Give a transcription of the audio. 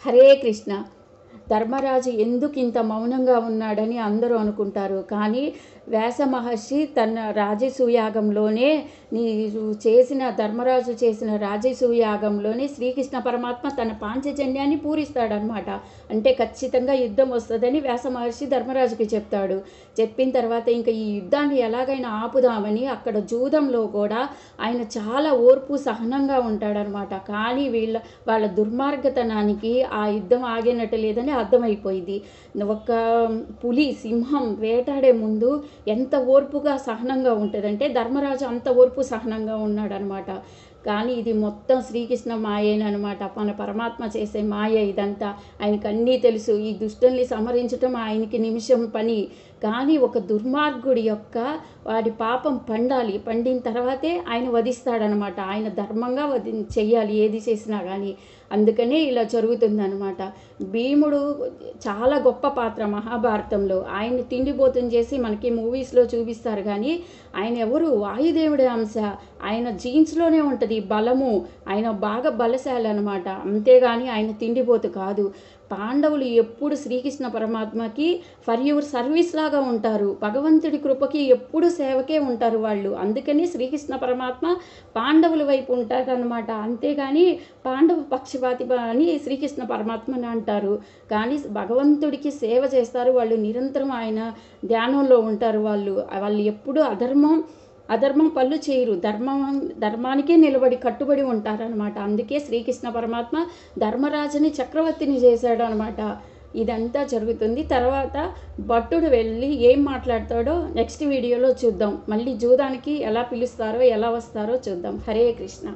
హరే కృష్ణ. ధర్మరాజు ఎందుకు ఇంత మౌనంగా ఉన్నాడని అందరూ అనుకుంటారు. కానీ వ్యాస మహర్షి తన రాజసూయాగంలోనే ధర్మరాజు చేసిన రాజసూయాగంలోనే శ్రీకృష్ణ పరమాత్మ తన పాంచజన్యాన్ని పూరిస్తాడనమాట. అంటే ఖచ్చితంగా యుద్ధం వస్తుందని వ్యాస మహర్షి ధర్మరాజుకి చెప్తాడు. చెప్పిన తర్వాత ఇంకా ఈ యుద్ధాన్ని ఎలాగైనా ఆపుదామని అక్కడ జూదంలో కూడా ఆయన చాలా ఓర్పు సహనంగా ఉంటాడనమాట. కానీ వాళ్ళ దుర్మార్గతనానికి ఆ యుద్ధం ఆగినట్టు లేదని అర్థమైపోయింది. ఒక పులి సింహం వేటాడే ముందు ఎంత ఓర్పుగా సహనంగా ఉంటుందంటే ధర్మరాజు అంత ఓర్పు సహనంగా ఉన్నాడనమాట. కానీ ఇది మొత్తం శ్రీకృష్ణ మాయేనమాట. మన పరమాత్మ చేసే మాయ ఇదంతా. ఆయనకు అన్నీ తెలుసు. ఈ దుష్టుల్ని సంహరించడం ఆయనకి నిమిషం పని. కానీ ఒక దుర్మార్గుడి యొక్క వాడి పాపం పండిన తర్వాతే ఆయన వధిస్తాడనమాట. ఆయన ధర్మంగా చెయ్యాలి ఏది చేసినా కానీ. అందుకనే ఇలా జరుగుతుందనమాట. భీముడు చాలా గొప్ప పాత్ర మహాభారతంలో. ఆయన్ని తిండిపోతుని చేసి మనకి మూవీస్లో చూపిస్తారు కానీ ఆయన ఎవరు? వాయుదేవుడి అంశ. ఆయన జీన్స్లోనే ఉంటుంది బలము. ఆయన బాగా బలశాలి అనమాట. అంతేగాని ఆయన తిండిపోతు కాదు. పాండవులు ఎప్పుడు శ్రీకృష్ణ పరమాత్మకి ఫర్ యువర్ సర్వీస్ లాగా ఉంటారు. భగవంతుడి కృపకి ఎప్పుడు సేవకే ఉంటారు వాళ్ళు. అందుకని శ్రీకృష్ణ పరమాత్మ పాండవుల వైపు ఉంటారనమాట. అంతేగాని పాండవ పక్షపాతి అని శ్రీకృష్ణ పరమాత్మని అంటారు. కానీ భగవంతుడికి సేవ చేస్తారు వాళ్ళు. నిరంతరం ఆయన ధ్యానంలో ఉంటారు వాళ్ళు. ఎప్పుడు అధర్మం పళ్ళు చేయరు. ధర్మానికే నిలబడి కట్టుబడి ఉంటారనమాట. అందుకే శ్రీకృష్ణ పరమాత్మ ధర్మరాజుని చక్రవర్తిని చేశాడు అనమాట. ఇదంతా జరుగుతుంది. తర్వాత భట్టుడు వెళ్ళి ఏం మాట్లాడతాడో నెక్స్ట్ వీడియోలో చూద్దాం. మళ్ళీ జూదానికి ఎలా పిలుస్తారో ఎలా వస్తారో చూద్దాం. హరే కృష్ణ.